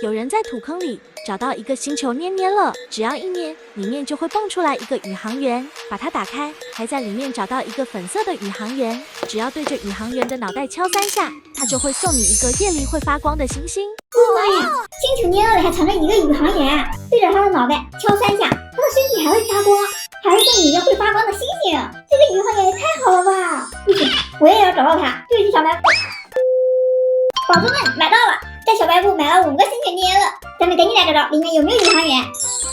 有人在土坑里找到一个星球捏了，只要一捏，里面就会蹦出来一个宇航员，把它打开，还在里面找到一个粉色的宇航员，只要对着宇航员的脑袋敲3下，他就会送你一个夜里会发光的星星。妈呀，星球捏了里还藏着一个宇航员，对着他的脑袋敲3下，他的身体还会发光，还会送你一个会发光的星星。这个宇航员也太好了吧！不行，我也要找到他，对着小白布。宝子们买到了，在小白布买了5个星球捏了，咱们赶紧来找找里面有没有宇航员。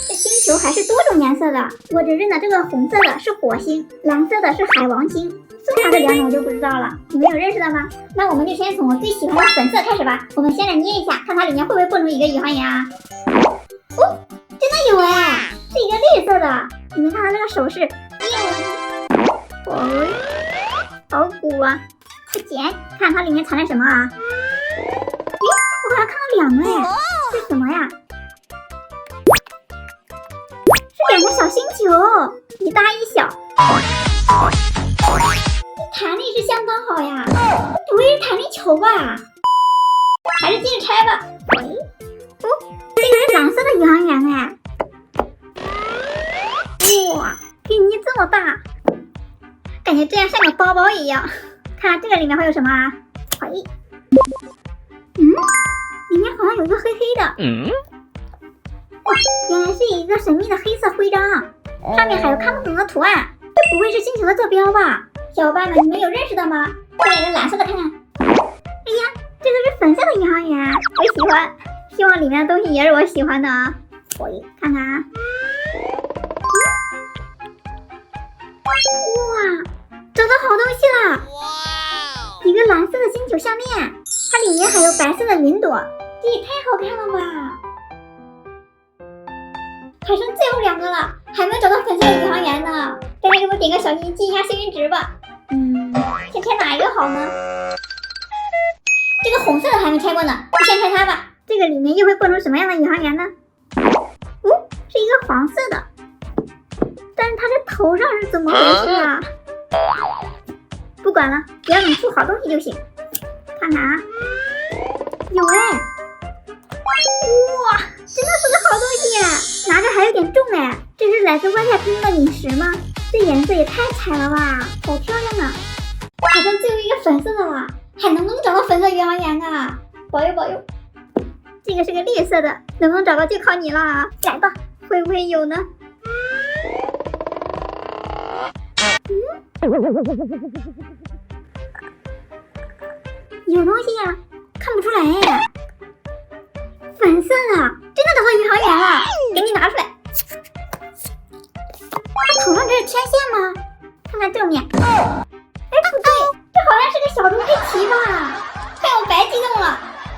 这星球还是多种颜色的，我只认得这个红色的是火星，蓝色的是海王星，剩下的2种我就不知道了。你们有认识的吗？那我们就先从我最喜欢的粉色开始吧。我们先来捏一下，看它里面会不会蹦出一个宇航员啊？哦，真的有哎，是一个绿色的。你们看它这个手势，哦，好鼓啊！快捡，看它里面藏着什么啊？咦，我好像看到2个哎，这是什么呀？是2个小星球，一大一小。这弹力是相当好呀，不会是弹力球吧？还是接着拆吧。哦，这个是蓝色的宇航员哎。哇，可以捏这么大，感觉这样像个包包一样。看这个里面会有什么啊？里面好像有一个黑黑的。哇，原来是一个神秘的黑色徽章，上面还有看不懂的图案。这不会是星球的坐标吧？小伙伴们，你们有认识的吗？再来个蓝色的看看。哎呀，这个是粉色的宇航员，我喜欢。希望里面的东西也是我喜欢的啊。看看啊。哇，找到好东西了！一个蓝色的星球下面，它里面还有白色的云朵，这也太好看了吧！还剩最后2个了，还没有找到粉色的宇航员呢。大家给我点个小心，记一下幸运值吧。先拆哪一个好呢？这个红色的还没拆过呢，就先拆它吧。这个里面又会蹦出什么样的宇航员呢？哦，是一个黄色的，但是它这头上是怎么回事啊？不管了，只要能出好东西就行。看看啊，有哎！哇，真的是个好东西，拿着还有点重哎。这是来自外太空的陨石吗？这颜色也太彩了吧，好漂亮呢！还剩最后一个粉色的了，还能不能找到粉色宇航员啊？保佑保佑！这个是个绿色的，能不能找到就靠你了啊！来吧，会不会有呢？有东西呀，看不出来哎。粉色的，真的找到宇航员了，给你拿出来。它头上这是天线吗？看看正面，